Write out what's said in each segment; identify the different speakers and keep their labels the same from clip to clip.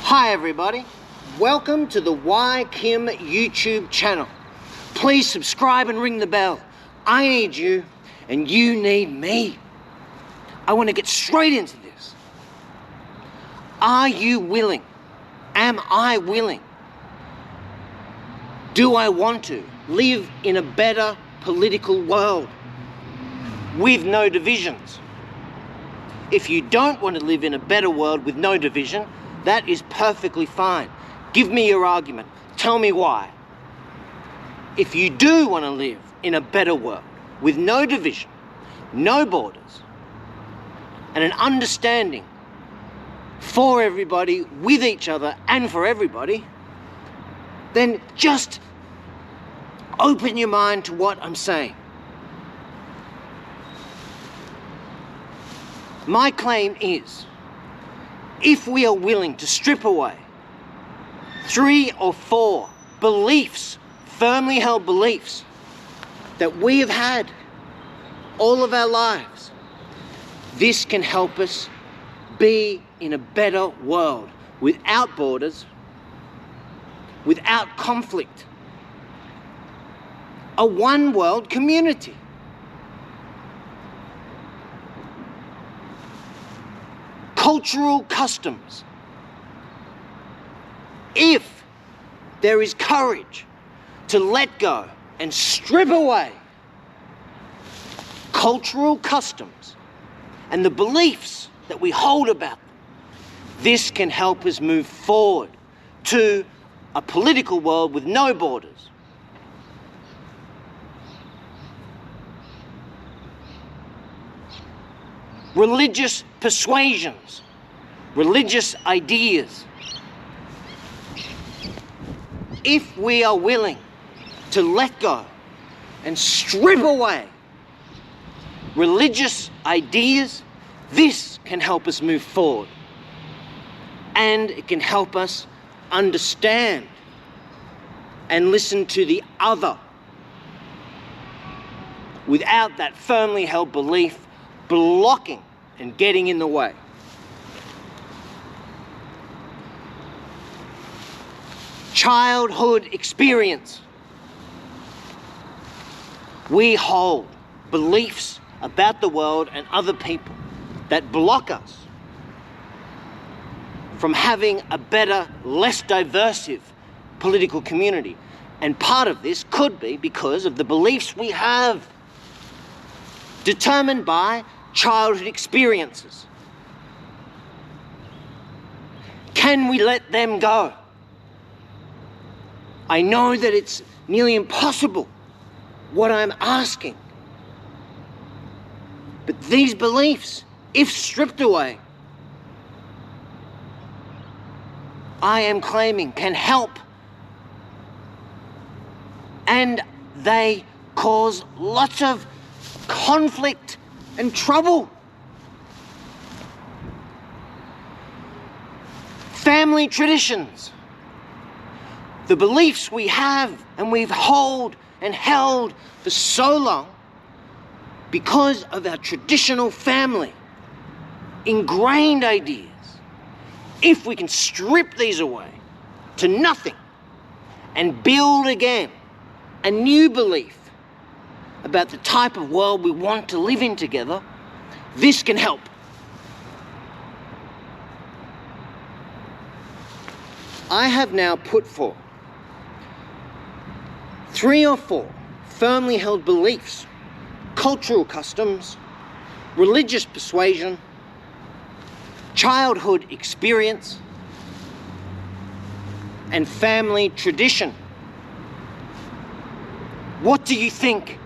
Speaker 1: Hi everybody, welcome to the YKim YouTube channel. Please subscribe and ring the bell. I need you and you need me. I want to get straight into this. Are you willing? Am I willing? Do I want to live in a better political world with no divisions? If you don't want to live in a better world with no division, that is perfectly fine. Give me your argument. Tell me why. If you do want to live in a better world with no division, no borders, and an understanding for everybody, with each other, and for everybody, then just open your mind to what I'm saying. My claim is, if we are willing to strip away 3 or 4 beliefs, firmly held beliefs, that we have had all of our lives, this can help us be in a better world without borders, without conflict, a one world community. Cultural customs. If there is courage to let go and strip away cultural customs and the beliefs that we hold about them, this can help us move forward to a political world with no borders. Religious persuasions, religious ideas. If we are willing to let go and strip away religious ideas, this can help us move forward. And it can help us understand and listen to the other without that firmly held belief blocking and getting in the way. Childhood experience. We hold beliefs about the world and other people that block us from having a better, less diversive political community. And part of this could be because of the beliefs we have, determined by childhood experiences. Can we let them go? I know that it's nearly impossible what I'm asking, but these beliefs, if stripped away, I am claiming can help, and they cause lots of conflict and trouble. Family traditions. The beliefs we have and we've held for so long because of our traditional family, ingrained ideas. If we can strip these away to nothing and build again a new belief about the type of world we want to live in together, this can help. I have now put forth 3 or 4 firmly held beliefs, cultural customs, religious persuasion, childhood experience, and family tradition. What do you think?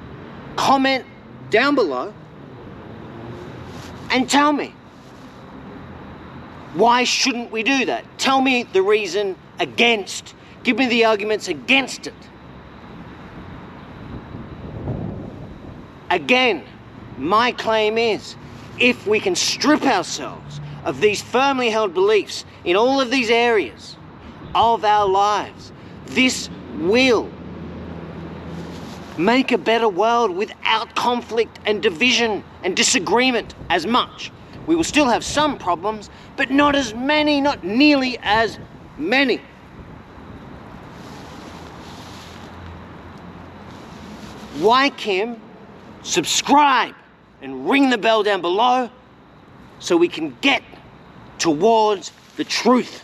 Speaker 1: Comment down below and tell me, why shouldn't we do that? Tell me the reason against. Give me the arguments against it. Again, my claim is, if we can strip ourselves of these firmly held beliefs in all of these areas of our lives, this will make a better world without conflict and division and disagreement as much. We will still have some problems, but not as many, not nearly as Many. YKim, subscribe and ring the bell down below so we can get towards the truth.